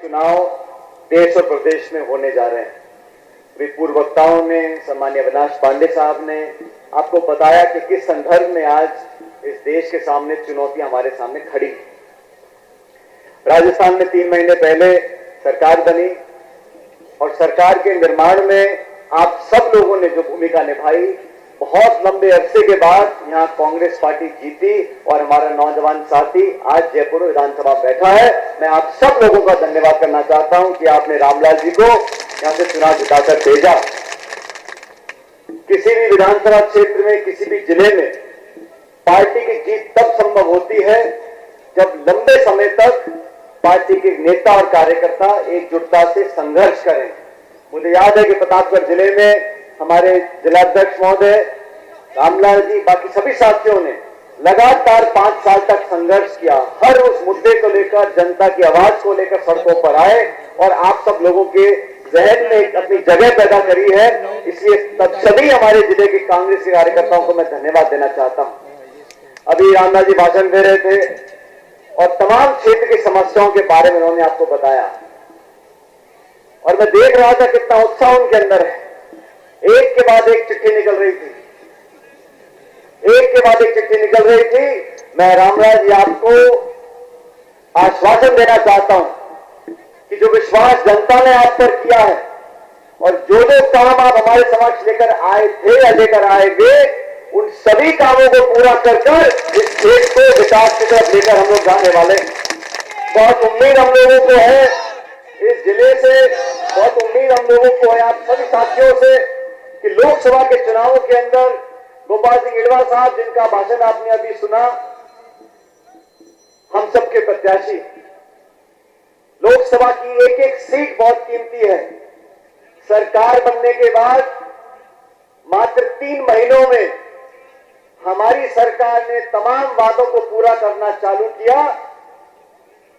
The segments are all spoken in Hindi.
चुनाव देश और प्रदेश में होने जा रहे हैं। वे पूर्व वक्ताओं ने, सम्माननीय अविनाश पांडे साहब ने आपको बताया कि किस संदर्भ में आज इस देश के सामने चुनौतियां हमारे सामने खड़ी हैं। राजस्थान में 3 महीने पहले सरकार बनी और सरकार के निर्माण में आप सब लोगों ने जो भूमिका निभाई, बहुत लंबे अरसे के बाद यहां कांग्रेस पार्टी जीती और हमारा नौजवान साथी आज जयपुर विधानसभा बैठा है। मैं आप सब लोगों का धन्यवाद करना चाहता हूं कि आपने रामलाल जी को यहां से चुनाव जिताकर भेजा। किसी भी विधानसभा क्षेत्र में, किसी भी जिले में पार्टी की जीत तब संभव होती है जब लंबे समय तक पार्टी के नेता और कार्यकर्ता एकजुटता से संघर्ष करें। मुझे याद है कि प्रतापगढ़ जिले में हमारे जिलाध्यक्ष महोदय, रामलाल जी, बाकी सभी साथियों ने लगातार 5 साल तक संघर्ष किया। हर उस मुद्दे को लेकर, जनता की आवाज को लेकर सड़कों पर आए और आप सब लोगों के जहन में अपनी जगह पैदा करी है। इसलिए सभी हमारे जिले के कांग्रेस के कार्यकर्ताओं को मैं धन्यवाद देना चाहता हूं। अभी रामलाल जी भाषण दे रहे थे और तमाम क्षेत्र की समस्याओं के बारे में उन्होंने आपको बताया और मैं देख रहा था कितना उत्साह उनके अंदर है। एक के बाद एक चिट्ठी निकल रही थी, एक के बाद एक चिट्ठी निकल रही थी। मैं रामलाल जी आपको आश्वासन देना चाहता हूं कि जो विश्वास जनता ने आप पर किया है और जो जो काम आप हमारे समक्ष लेकर आए थे या लेकर आएंगे, उन सभी कामों को पूरा कर इस देश को विकास की तरफ लेकर हम लोग जाने वाले। बहुत उम्मीद हम लोगों को है इस जिले से, बहुत उम्मीद हम लोगों को है आप सभी साथियों से कि लोकसभा के चुनावों के अंदर गोपाल सिंह इडवा साहब, जिनका भाषण आपने अभी सुना, हम सबके प्रत्याशी। लोकसभा की एक एक सीट बहुत कीमती है। सरकार बनने के बाद मात्र 3 महीनों में हमारी सरकार ने तमाम वादों को पूरा करना चालू किया।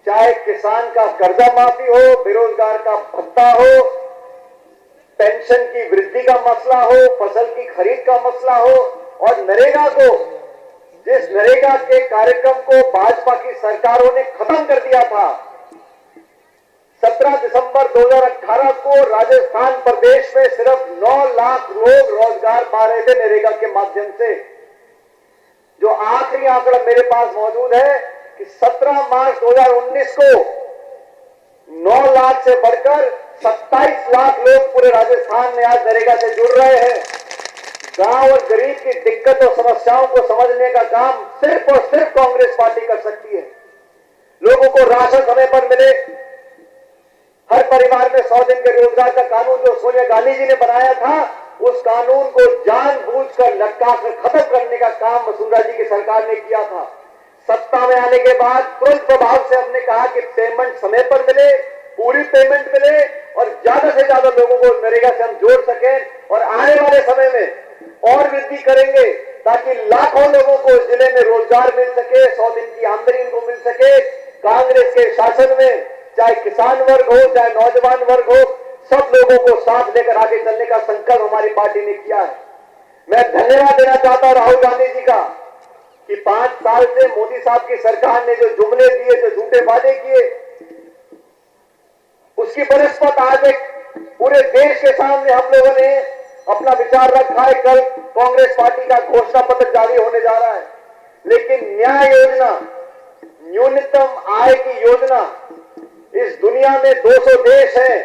चाहे किसान का कर्जा माफी हो, बेरोजगार का भत्ता हो, पेंशन की वृद्धि का मसला हो, फसल की खरीद का मसला हो और नरेगा को, जिस नरेगा के कार्यक्रम को भाजपा की सरकारों ने खत्म कर दिया था। 17 दिसंबर 2018 को राजस्थान प्रदेश में सिर्फ 9 लाख लोग रोजगार पा रहे थे नरेगा के माध्यम से। जो आखिरी आंकड़ा मेरे पास मौजूद है कि 17 मार्च 2019 को 9 लाख से बढ़कर 27 लाख लोग पूरे राजस्थान में आज नरेगा से जुड़ रहे हैं। गांव और गरीब की दिक्कत और समस्याओं को समझने का काम सिर्फ और सिर्फ कांग्रेस पार्टी कर सकती है। लोगों को राशन समय पर मिले, हर परिवार में 100 दिन के रोजगार का कानून जो सोनिया गांधी जी ने बनाया था, उस कानून को जानबूझकर लटका कर खत्म करने का काम वसुंधरा जी की सरकार ने किया था। सत्ता में आने के बाद तुरंत प्रभाव से हमने कहा कि पेमेंट समय पर मिले, पूरी पेमेंट मिले और ज्यादा से ज्यादा लोगों को नरेगा से हम जोड़ सकें और आने वाले समय में और वृद्धि करेंगे ताकि लाखों लोगों को जिले में रोजगार मिल सके, 100 दिन की आमदनी इनको मिल सके। कांग्रेस के शासन में चाहे किसान वर्ग हो, चाहे नौजवान वर्ग हो, सब लोगों को साथ लेकर आगे चलने का संकल्प हमारी पार्टी ने किया है। मैं धन्यवाद देना चाहता हूं राहुल गांधी जी का कि 5 साल से मोदी साहब की सरकार ने जो जुमले दिए, जो झूठे वादे किए, उसकी बनस्पत आज एक पूरे देश के सामने हम लोगों ने अपना विचार रखा है। कल कांग्रेस पार्टी का घोषणा पत्र जारी होने जा रहा है, लेकिन न्याय योजना, न्यूनतम आय की योजना, इस दुनिया में 200 देश हैं,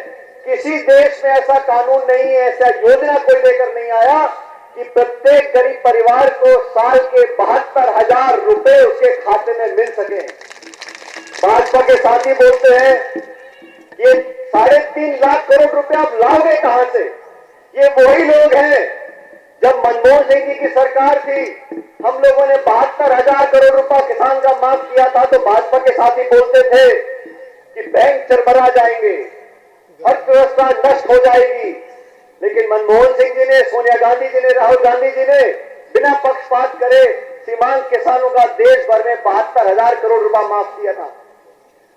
किसी देश में ऐसा कानून नहीं है, ऐसा योजना कोई लेकर नहीं आया कि प्रत्येक गरीब परिवार को साल के 72,000 रुपए उसके खाते में मिल सके। भाजपा के साथी बोलते हैं ये 3.5 लाख करोड़ रुपए आप लाओगे कहां से? ये वही लोग हैं, जब मनमोहन सिंह जी की सरकार थी, हम लोगों ने 72,000 करोड़ रुपया किसान का माफ किया था, तो भाजपा के साथी बोलते थे कि बैंक चरमरा जाएंगे, अर्थव्यवस्था नष्ट हो जाएगी। लेकिन मनमोहन सिंह जी ने, सोनिया गांधी जी ने, राहुल गांधी जी ने बिना पक्षपात करे सीमांत किसानों का देश भर में 72,000 करोड़ रुपया माफ किया था।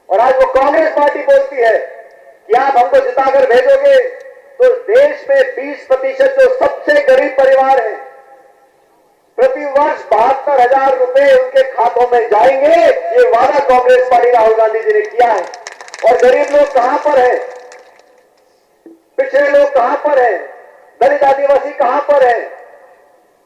और आज वो कांग्रेस पार्टी बोलती है कि आप हमको जिताकर भेजोगे तो देश में 20% जो सबसे गरीब परिवार हैं, प्रति वर्ष 72,000 रुपए उनके खातों में जाएंगे। ये वादा कांग्रेस पार्टी राहुल गांधी जी ने किया है। और गरीब लोग कहां पर है, पिछड़े लोग कहां पर है, दलित आदिवासी कहां पर है,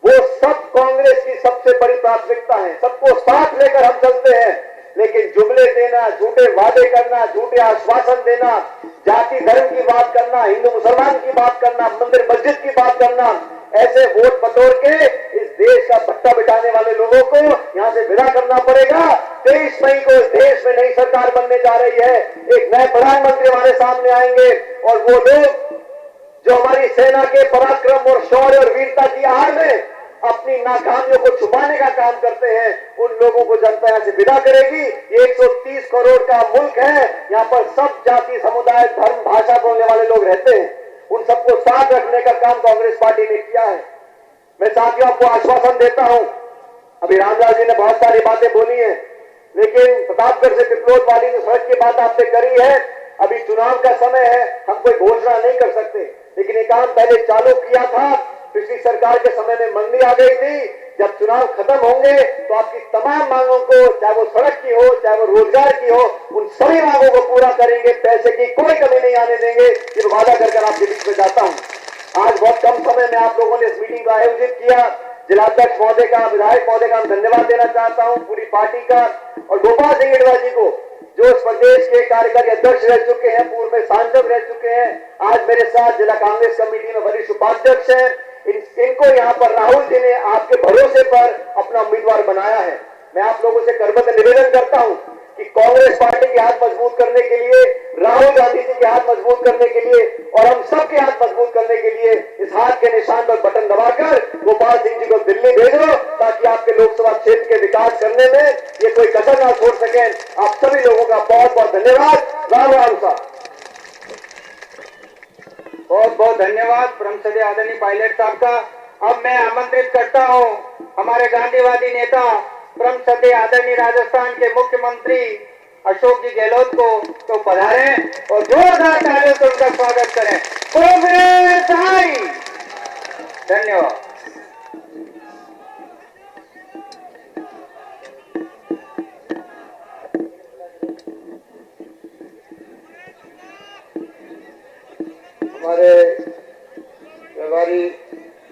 वो सब कांग्रेस की सबसे बड़ी प्राथमिकता है। सबको साथ लेकर हम चलते हैं, लेकिन जुमले देना, झूठे वादे करना, झूठे आश्वासन देना, जाति धर्म की बात करना, हिंदू मुसलमान की बात करना, मंदिर मस्जिद की बात करना, ऐसे वोट बटोर के इस देश का भट्टा बिठाने वाले लोगों को यहां से विदा करना पड़ेगा। 23 मई को इस देश में नई सरकार बनने जा रही है, एक नए प्रधानमंत्री हमारे सामने आएंगे और वो लोग जो हमारी सेना के पराक्रम और शौर्य और वीरता की आड़ में अपनी नाकामियों को छुपाने का काम करते हैं, उन लोगों को जनता यहां से विदा करेगी। ये 130 करोड़ का मुल्क है, यहाँ पर सब जाति समुदाय धर्म भाषा बोलने वाले लोग रहते हैं, उन सबको साथ रखने का काम कांग्रेस पार्टी ने किया है। मैं साथियों आपको आश्वासन देता हूं, अभी रामदास जी ने बहुत सारी बातें बोली हैं, लेकिन प्रतापगढ़ से पिपलोद वाली जो सड़क की बात आपने करी है, अभी चुनाव का समय है, हम कोई घोषणा नहीं कर सकते, लेकिन ये काम पहले चालू किया था। पिछली सरकार के समय में मंदी आ गई थी, जब चुनाव खत्म होंगे तो आपकी तमाम मांगों को, चाहे वो सड़क की हो, चाहे वो रोजगार की हो, उन सभी मांगों को पूरा करेंगे, पैसे की कोई कमी नहीं आने देंगे, ये वादा कर आपके बीच में जाता हूं। आज बहुत कम समय में आप लोगों ने इस मीटिंग का आयोजित किया, जिलाध्यक्ष महोदय का, विधायक महोदय का धन्यवाद देना चाहता हूं, पूरी पार्टी का, और गोपाल सिंह इडवा जी को जो इस प्रदेश के कार्यकारी अध्यक्ष रह चुके हैं, पूर्व में सांसद रह चुके हैं, आज मेरे साथ जिला कांग्रेस कमेटी में वरिष्ठ उपाध्यक्ष हैं, इनको यहाँ पर राहुल जी ने आपके भरोसे पर अपना उम्मीदवार बनाया है। मैं आप लोगों से करबद्ध निवेदन करता हूं कि कांग्रेस पार्टी के हाथ मजबूत करने के लिए, राहुल गांधी जी के हाथ मजबूत करने के लिए और हम सबके हाथ मजबूत करने के लिए इस हाथ के निशान पर बटन दबाकर गोपाल सिंह जी को दिल्ली भेज दो, ताकि आपके लोकसभा क्षेत्र के विकास करने में ये कोई कसर ना छोड़ सके। आप सभी लोगों का बहुत बहुत धन्यवाद। राम राम साहब। बहुत बहुत धन्यवाद परम सदस्य आदरणीय पायलट साहब का। अब मैं आमंत्रित करता हूं हमारे गांधीवादी नेता परम सदस्य आदरणीय राजस्थान के मुख्यमंत्री अशोक जी गहलोत को तो पधारें और जोरदार तालियों से उनका स्वागत करें। कांग्रेस आई। धन्यवाद। हमारे प्रभारी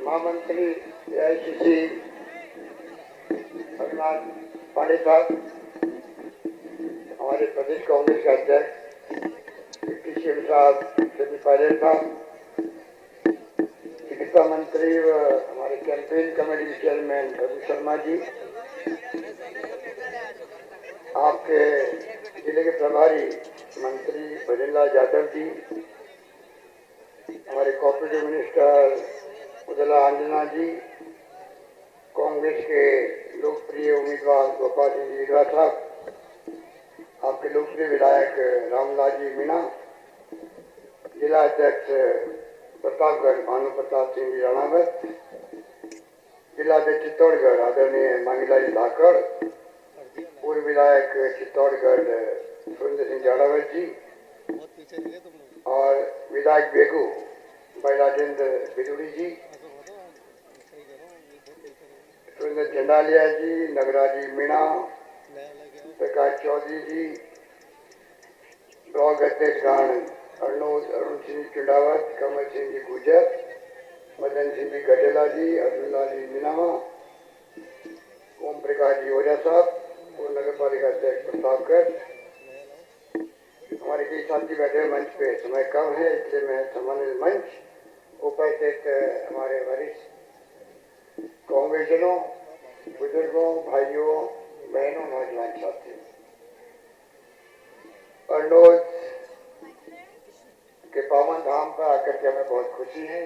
महामंत्री AICC रघुनाथ पांडे साहब, हमारे प्रदेश कांग्रेस के अध्यक्ष डिप्टी सीएम साहब सचिन पायलट साहब, चिकित्सा मंत्री व हमारे कैंपेन कमेटी के चेयरमैन रघु शर्मा जी, आपके जिले के प्रभारी मंत्री भजनलाल यादव जी, हमारे कोऑपरेटिव मिनिस्टर उदला अंजना जी, कांग्रेस के लोकप्रिय उम्मीदवार गोपाल सिंह इडवा साहब, आपके लोकप्रिय विधायक रामलाल जी मीणा, जिला अध्यक्ष प्रतापगढ़ भानु प्रताप सिंह जी राणावत, जिला अध्यक्ष चित्तौड़गढ़ आदरणीय मांगीलाल धाकड़, पूर्व विधायक चित्तौड़गढ़ सुरेंद्र सिंह जाड़ावत जी, और विधायक बेगू भाई राजेंद्र बिदुड़ी जी, सुरेंद्र चंडालिया जी, नगराजी मीणा, प्रकाश चौधरी जी, ब्लॉक अध्यक्ष अरुण सिंह चुंडावत, कमल सिंह जी गुजर, मदन सिंह जी गटेला जी, अब्दुल्ला जी मीनामा, ओम प्रकाश जी ओझा साहब, पूर्व नगर पालिका अध्यक्ष प्रतापगढ़, हमारे कई साथी बैठे मंच पे, समय कम है इसलिए मैं सम्मानित मंच उपस्थित हमारे वरिष्ठ कांग्रेसजनों, बुजुर्गों, भाइयों, बहनों, नौजवान साथियों, अर्नोज के पावन धाम पर आकर के हमें बहुत खुशी है।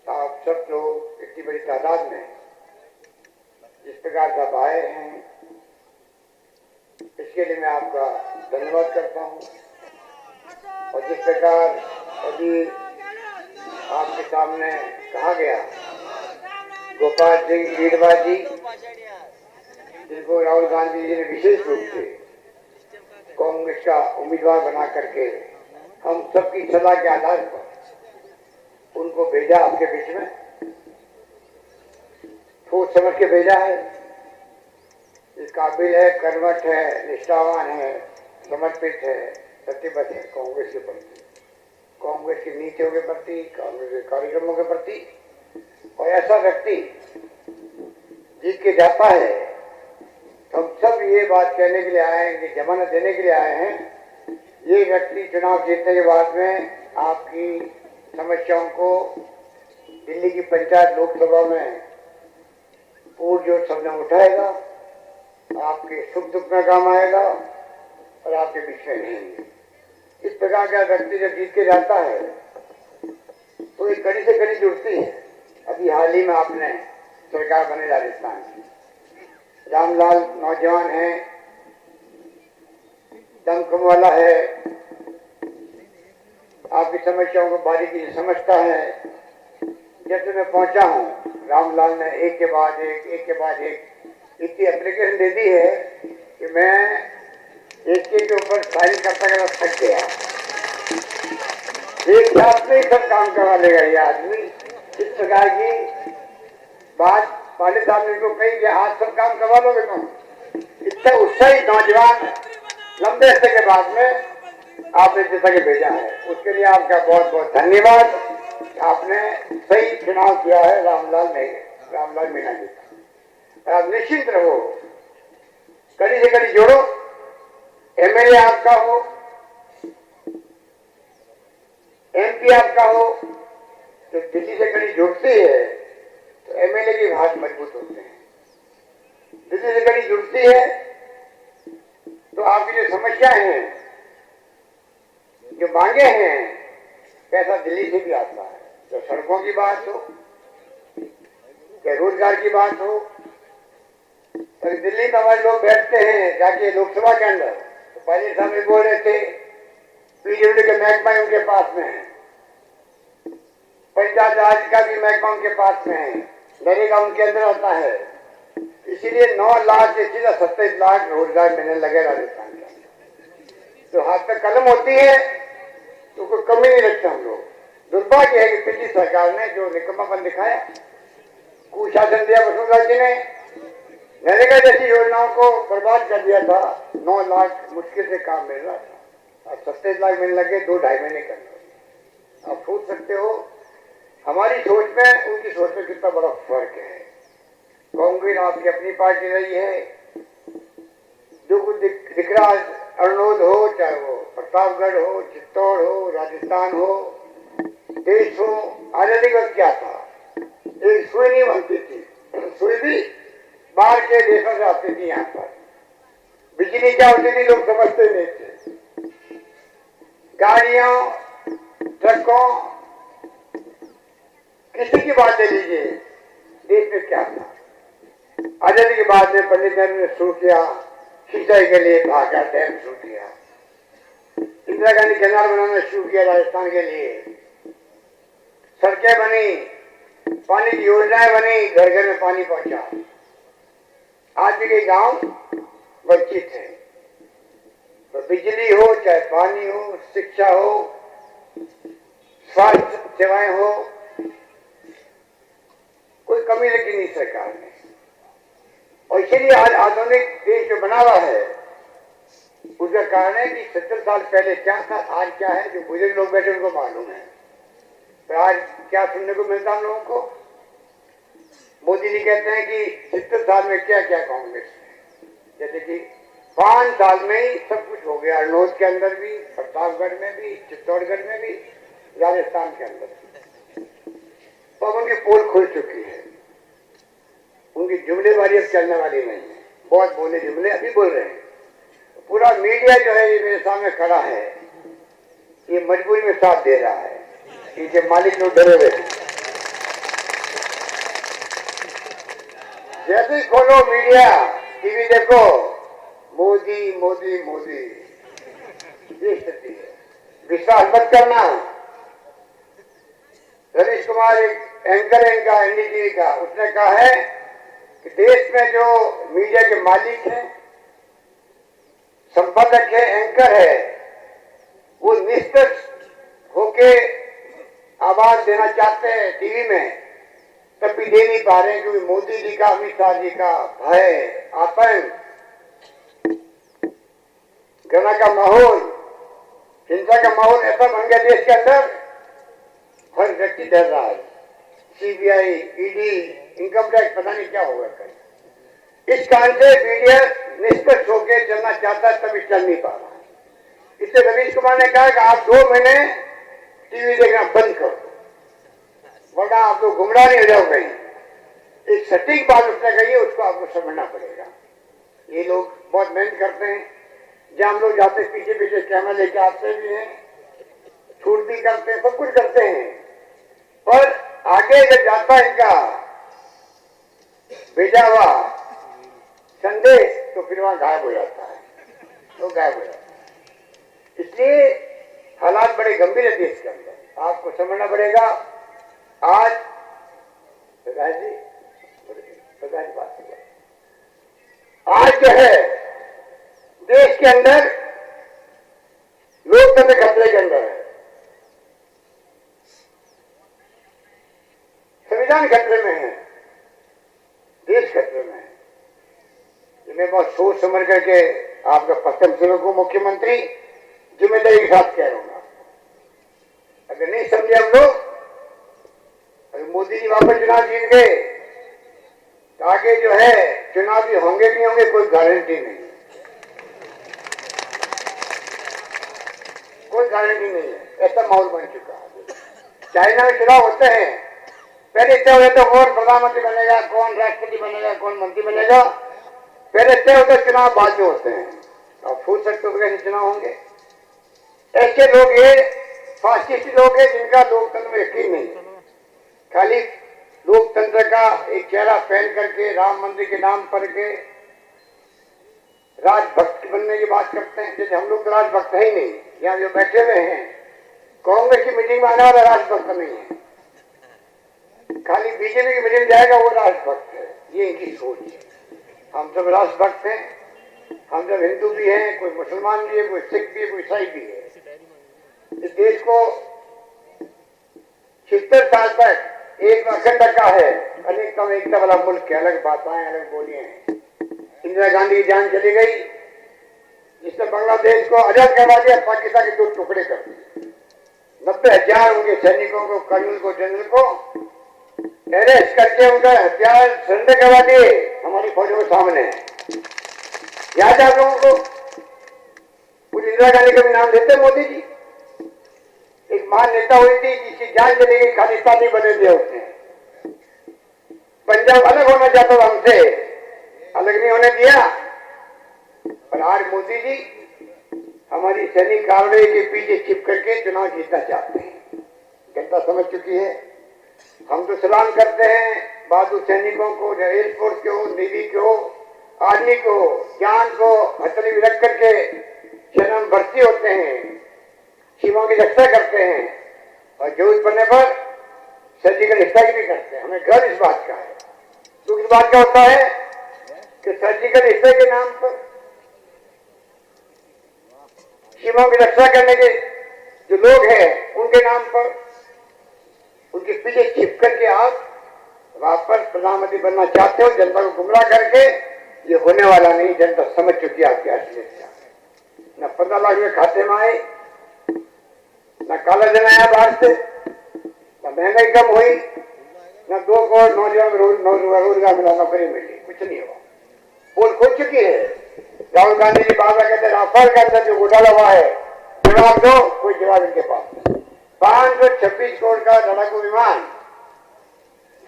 आप सब लोग इतनी बड़ी तादाद में जिस प्रकार सब आए हैं, इसके लिए मैं आपका धन्यवाद करता हूं। और जिस प्रकार अभी आपके सामने कहा गया, गोपाल सिंह इडवा जी, जिनको राहुल गांधी जी ने विशेष रूप से कांग्रेस का उम्मीदवार बना करके हम सबकी सलाह के आधार पर उनको भेजा आपके बीच में, सोच समझ के भेजा है। इस काबिल है, कर्मठ है, निष्ठावान है, समर्पित है, प्रतिबद्ध है कांग्रेस के प्रति, कांग्रेस की नीतियों के प्रति, कांग्रेस के कार्यक्रमों के प्रति। और ऐसा व्यक्ति जीत के जाता है तो हम सब ये बात कहने के लिए आए हैं कि जमानत देने के लिए आए हैं, ये व्यक्ति चुनाव जीतने के बाद में आपकी समस्याओं को दिल्ली की पंचायत लोकसभा में पूरजोर शब्द में उठाएगा, आपके सुख दुख में काम आएगा और आपके बीच में रहेंगे। इस प्रकार का व्यक्ति जब जीत के जाता है तो एक कड़ी से कड़ी जुड़ती है। अभी हाल ही में आपने सरकार बने राजस्थान की, रामलाल नौजवान है, दमखम वाला है, आपकी समस्याओं को बारीकी से समझता है। जब से मैं पहुंचा हूं रामलाल ने एक के बाद एक इतनी एप्लीकेशन दे दी है कि मैं एक के ऊपर साइन करता करता थक गया। एक साथ में ही सब काम करवा लेगा ये आदमी। इस प्रकार की बात पांडे साहब ने को कही कि आज सब काम करवा लोगे तुम। इतना उत्साही नौजवान लंबे अरसे के बाद में आपने जिता के भेजा है, उसके लिए आपका बहुत बहुत धन्यवाद। आपने सही चुनाव किया है रामलाल मीणा जी का। आप निश्चिंत रहो, कड़ी से कड़ी जोड़ो। एमएलए आपका हो, एमपी आपका हो, तो दिल्ली से कड़ी जुड़ती है तो एमएलए के हाथ मजबूत होते हैं। दिल्ली से कड़ी जुड़ती है तो आपकी जो समस्याएं हैं, जो मांगे हैं, पैसा दिल्ली से भी आता है। तो सड़कों की बात हो, चाहे रोजगार की बात हो, तो दिल्ली में हमारे लोग बैठते हैं जाके लोकसभा के अंदर, तो पहले सामने बोल रहे थे पीडब्ल्यूडी के महकमा उनके पास में है, पंचायत राज का भी महकमा उनके पास में है, नरेगा उनके अंदर आता है। इसीलिए 9 लाख से सीधा 27 लाख रोजगार मिलने लगे राजस्थान के अंदर। तो हाथ में कलम होती है तो कोई कमी नहीं रखते हम लोग। दुर्भाग्य है कि पिछली सरकार ने जो निकम्मापन दिखाया, कुशासन दिया वसुंधरा जी ने, नरेगा जैसी योजनाओं को बर्बाद कर दिया था। 9 लाख मुश्किल से काम मिल रहा था, अब 27 लाख मिलने लगे 2-2.5 महीने के अंदर। आप सोच सकते हो हमारी सोच में उनकी सोच में कितना बड़ा फर्क है। कांग्रेस आपकी अपनी पार्टी रही है, जो कुछ दिख रहा है, अरनोद हो, चाहे वो प्रतापगढ़ हो, चित्तौड़ हो, राजस्थान हो, देश हो, आजादी का क्या था, एक सुई नहीं बनती थी, सुई भी बाहर के देशों से आती थी। यहाँ पर बिजली क्या होती थी लोग समझते नहीं थे। गाड़ियों, ट्रकों, किसी की बात ले लीजिए, देश में क्या था। आजादी के बाद में पंडित नेहरू ने शुरू किया, सिंचाई के लिए भागा डैम शुरू किया, इंदिरा गांधी कैनाल बनाना शुरू किया राजस्थान के लिए, सड़कें बनी, पानी की योजनाएं बनी, घर घर में पानी पहुंचा। आज भी कई गांव वंचित है, तो बिजली हो, चाहे पानी हो, शिक्षा हो, स्वास्थ्य सेवाएं हो, कोई कमी रखी नहीं सरकार ने। और इसीलिए आज आधुनिक देश जो बना हुआ है, उसका कारण है कि 70 साल पहले क्या था, आज क्या है। जो बुजुर्ग लोग बैठे उनको मालूम है। तो आज क्या सुनने को मिलता हम लोगों को, मोदी जी कहते हैं कि 70 साल में क्या क्या कांग्रेस है, जैसे कि 5 साल में ही सब कुछ हो गया। अरनोद के अंदर भी, प्रतापगढ़ में भी, चित्तौड़गढ़ में भी, राजस्थान के अंदर भी। तो अब उनकी पोल खुल चुकी है, उनकी जुमलेबाजी अब चलने वाली नहीं है। बहुत बोले जुमले अभी बोल रहे हैं। पूरा मीडिया जो है ये मेरे सामने खड़ा है, ये मजबूरी में साथ दे रहा है, इनके मालिक लोग डरे हुए हैं। जैसे ही खोलो मीडिया, टीवी देखो, मोदी मोदी मोदी, ये स्थिति है। विश्वास मत करना। रवीश कुमार एक एंकर है इनका, एनडीटीवी का, उसने कहा है कि देश में जो मीडिया के मालिक हैं, संपादक है, एंकर है, वो निष्पक्ष होके आवाज देना चाहते हैं टीवी में, तब भी दे नहीं पा रहे हैं क्योंकि मोदी जी का, अमित शाह जी का भय, आतंक, घृणा का माहौल हिंसा का माहौल ऐसा बन गया देश के अंदर, हर व्यक्ति डर रहा है। सीबीआई, ईडी, इनकम टैक्स, पता नहीं क्या होगा कल। इस कारण से मीडिया निष्पक्ष होकर चलना चाहता है, तभी चल नहीं पा रहा है। इससे रवीश कुमार ने कहा कि आप 2 महीने टीवी देखना बंद करो, वरना आप लोग गुमराह नहीं हो जाओ कहीं। एक सटीक बात उसने कही है, उसको आपको समझना पड़ेगा। ये लोग बहुत मेहनत करते हैं, जहां हम लोग जाते पीछे पीछे कैमरा लेके आते भी हैं, छूट भी करते हैं, सब कुछ करते हैं, पर आगे जब जाता है इनका भेजा हुआ संदेश तो फिर वहां गायब हो जाता है, तो गायब हो जाता है। इसलिए हालात बड़े गंभीर है देश के अंदर, आपको समझना पड़ेगा। आज बात आज जो है देश के अंदर लोकतंत्र खतरे के अंदर है, संविधान खतरे में है, देश खतरे में है। ये मैं बहुत सोच समझ करके आपका पश्चिम जिलों को मुख्यमंत्री जिम्मेदारी के साथ कह रहा हूँ। अगर नहीं समझे हम लोग, अगर मोदी जी वापस चुनाव जीत गए तो आगे जो है चुनाव भी होंगे नहीं होंगे कोई गारंटी नहीं, कोई गारंटी नहीं है। ऐसा माहौल बन चुका है। चाइना में चुनाव होते हैं, पहले तय होता है कौन प्रधानमंत्री बनेगा, कौन राष्ट्रपति बनेगा, कौन मंत्री बनेगा, पहले तय होता है, चुनाव बाद में होते हैं। आप सोच सकते हो कैसे चुनाव होंगे। ऐसे लोग ये फासिस्ट लोग हैं जिनका लोकतंत्र में यकीन नहीं, खाली लोकतंत्र का एक चेहरा पहन करके राम मंदिर के नाम पर के राजभक्त बनने की बात करते हैं। जैसे हम लोग तो राजभक्त है ही नहीं, यहाँ जो बैठे हुए हैं कांग्रेस की मीटिंग में आने वाला राजभक्त नहीं है, खाली बीजेपी की मीटिंग जाएगा वो राजभक्त है। ये इनकी सोच है। हम सब राजभक्त हैं, हम सब हिंदू भी हैं, कोई मुसलमान भी है, कोई सिख भी है, कोई ईसाई भी है। इस देश को 76 साल तक एक अखंड रखा है, अनेकता में एकता वाला मुल्क है, अलग बातें अलग बोलियां हैं। इंदिरा गांधी की जान चली गई, जिसने बांग्लादेश को आजाद करवा दिया, पाकिस्तान के 2 टुकड़े कर दिए। 90,000 उनके सैनिकों को, कर्नल को, जनरल को अरेस्ट करके उनका हथियार सरेंडर करवा दिए हमारी फौजों के सामने। याद है आप लोगों को? कुछ इंदिरा गांधी का भी नाम लेते मोदी जी। एक महान नेता हुई थी जिसकी जान चली गई, खालिस्तानी बने दिया उसने। पंजाब अलग होना चाहता था हमसे, अलग नहीं होने दिया। पर आज मोदी जी हमारी सैनिक कार्रवाई के पीछे छिप करके चुनाव जीतना चाहते हैं। जनता समझ चुकी है। हम तो सलाम करते हैं बहादुर सैनिकों को, चाहे एयरफोर्स के हो, नेवी के हो, आर्मी को, जान को हथेली में रख करके जन्म भर्ती होते हैं, सीमाओं की रक्षा करते हैं और जरूरत पड़ने पर सर्जिकल स्ट्राइक भी करते हैं। हमें गर्व इस बात का है। तो इस बात का होता है कि सर्जिकल स्ट्राइक के नाम पर सीमाओं की रक्षा करने के जो लोग हैं उनके नाम पर उनके पीछे छिप करके आप वापस प्रधानमंत्री बनना चाहते हो, जनता को गुमराह करके। ये होने वाला नहीं, जनता समझ चुकी है आपकी असलियत क्या है। न 15 लाख में खाते में आए, न काला धन आया बाहर से, न महंगाई कम हुई, न 2 करोड़ नौजवान रोजगार मिला, नौकरी मिली, कुछ नहीं हुआ। पोल खुल चुकी है। राहुल गांधी जी बाबा कहते राफेल के अंदर जो घोटाला हुआ है जवाब दो, कोई जवाब इनके पास। 526 करोड़ का लड़ाकू विमान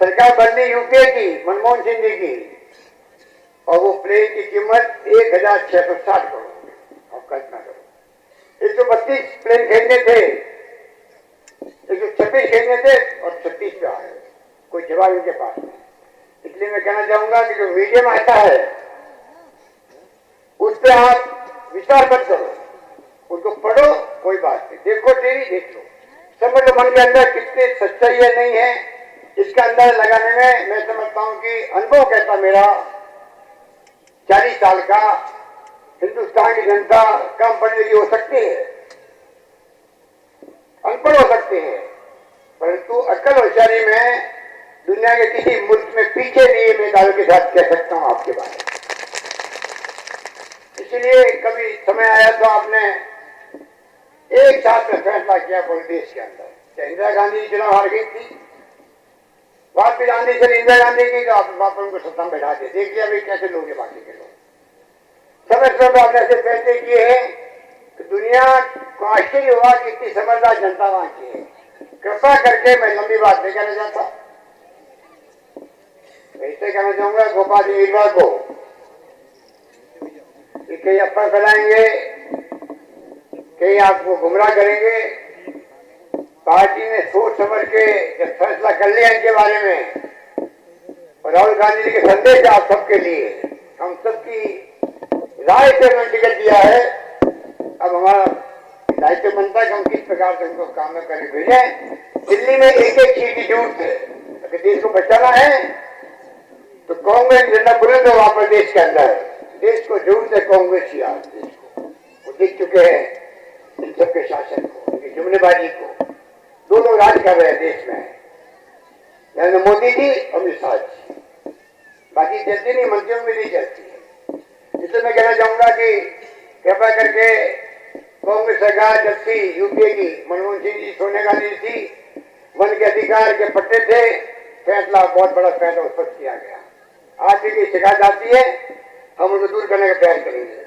सरकार बननी यूपीए की, मनमोहन सिंह जी की, और वो प्लेन की कीमत 1660 करोड़। आप कल्पना करो, 132 प्लेन खरीदने थे, 126 खरीदने थे और 36 पे आ गए। कोई जवाब इनके पास नहीं। इसलिए मैं कहना चाहूंगा कि जो मीडियम आता है उस पर आप विचार मत करो, उनको पढ़ो, कोई बात नहीं, देखो टीवी देख लो, समझ लो मन के अंदर कितनी सच्चाई है नहीं है। इसका अंदाजा लगाने में मैं समझता हूं कि अनुभव कहता मेरा 40 साल का, हिंदुस्तान की जनता कम पढ़ी लिखी हो सकती है, अनपढ़ हो सकती है, परंतु अक्ल होशियारी में दुनिया के किसी मुल्क में पीछे नहीं, मैं दावे के साथ कह सकता हूं आपके बारे में। इसलिए कभी समय आया तो आपने एक साथ में फैसला किया पूरे देश के अंदर। इंदिरा गांधी जी चुनाव हार गई थी, वापस गांधी से इंदिरा गांधी की, तो आप वापस उनको सत्ता में बैठा दिया। देखिए अभी कैसे लोग हैं बाकी के लोग। समय समय पर आपने ऐसे फैसले किए हैं कि दुनिया को आश्चर्य हुआ कि इतनी समझदार जनता वहां की है। कृपा करके मैं लंबी बात नहीं कहना चाहता, मैं इससे कहना चाहूंगा गोपाल जी वीरवार को कि कई अफवाह फैलाएंगे, कई आपको गुमराह करेंगे। पार्टी ने सोच समझ के जब फैसला कर लिया इनके बारे में, और राहुल गांधी जी के संदेश आप सबके लिए, हम सबकी राय से उन्होंने टिकट दिया है। अब हमारा दायित्व बनता है कि हम किस प्रकार से उनको काम में करके भेजें। दिल्ली में एक एक चीज की जरूरत है। अगर देश को बचाना है तो कांग्रेस झंडा बुलंद हो वापस देश के अंदर। देश को जरूरत है कांग्रेस की, आज देश को वो देख चुके हैं इन सबके शासन को, उनकी जुमलेबाजी को। दो लोग राज कर रहे हैं देश में, नरेंद्र मोदी जी और अमित शाह जी। बाकी चलती नहीं, मंत्रियों में नहीं चलती है। इसलिए मैं कहना चाहूंगा कि कृपा करके कांग्रेस सरकार जब थी यूपीए की, मनमोहन सिंह जी, सोनिया गांधी थी, वन के अधिकार के पट्टे थे, फैसला बहुत बड़ा फैसला उस पर किया गया। आज की शिकायत आती है, हम उनको दूर करने का प्रयास करेंगे।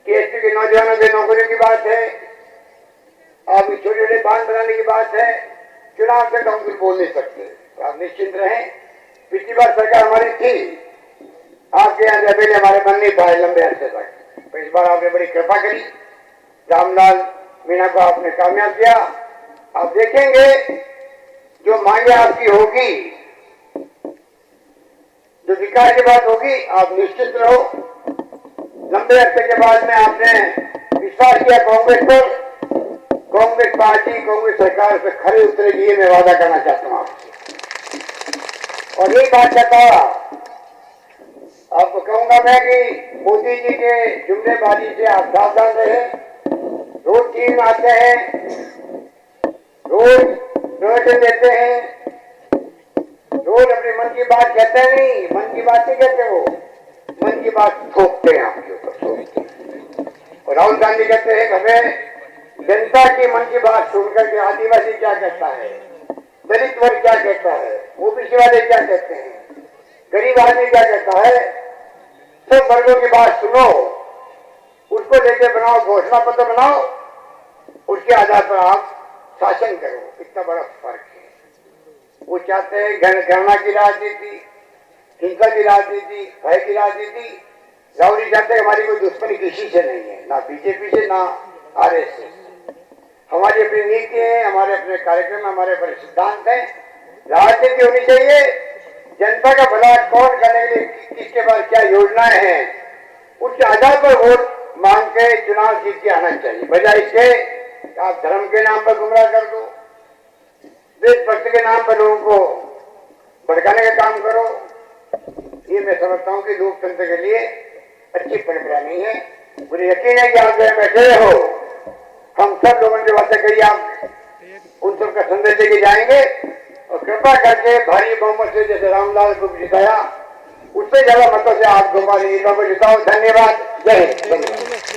केएसपी के नौजवानों के नौकरियों की बात है, अब छोटे छोटे बांध बनाने की बात है, चुनाव से हम कुछ बोल नहीं सकते, तो आप निश्चिंत रहें। पिछली बार सरकार हमारी थी, आपके यहाँ जबेले हमारे मन नहीं पाए लंबे अरसे तक, तो इस बार आपने बड़ी कृपा करी, रामलाल मीणा को आपने कामयाब किया। आप देखेंगे जो मांगे आपकी होगी, जो विकास की बात होगी, आप निश्चित रहो। लंबे अरसे के बाद में आपने विश्वास किया कांग्रेस पर, कांग्रेस पार्टी, कांग्रेस सरकार से खड़े उतरेगी, ये मैं वादा करना चाहता हूँ आपसे। और यही बात कहता आपको कहूंगा मैं कि मोदी जी के जुमलेबाजी से आप सावधान रहे। रोज टीवी आते हैं, रोज प्रवचन देते हैं, रोज अपने मन की बात कहते नहीं, मन की बात नहीं कहते, वो मन की बात थोपते हैं आपके ऊपर, थोपते हैं। और राहुल गांधी कहते हैं हमें जनता की मन की बात सुनकर के आदिवासी क्या कहता है, दलित वर्ग क्या कहता है, ओबीसी वाले क्या कहते हैं, गरीब आदमी क्या कहता है, सब वर्गों की बात सुनो, उसको लेके बनाओ, घोषणा पत्र बनाओ, उसके आधार पर आप शासन करो। इतना बड़ा फर्क है। वो चाहते हैं गणना की राजनीति, हिंसा की राजनीति, भय की राजनीति। राहुल जी चाहते हैं हमारी कोई दुश्मनी किसी से नहीं है, ना बीजेपी से, ना आरएसएस। हमारी अपनी नीति है, हमारे अपने कार्यक्रम, हमारे अपने सिद्धांत हैं। राजनीति होनी चाहिए, जनता का भला कौन करने के लिए किसके पास क्या योजनाएं हैं, उसके आधार पर वोट मांग के चुनाव जीत के आना चाहिए। बजाय इसके आप धर्म के नाम पर गुमराह कर दो, देशभक्ति के नाम पर लोगों को भड़काने का काम करो। ये मैं समझता हूँ कि लोकतंत्र के लिए अच्छी परंपरा नहीं है। मुझे यकीन है कि आप बैठे हो, हम सब लोगों से बातें करिए, आप उन सबका संदेश लेके जाएंगे और कृपा करके भारी बहुमत से जैसे रामलाल को जिताया, उससे ज्यादा मतों से आप गोपाल जी को जिताओ। धन्यवाद। जय हिंद।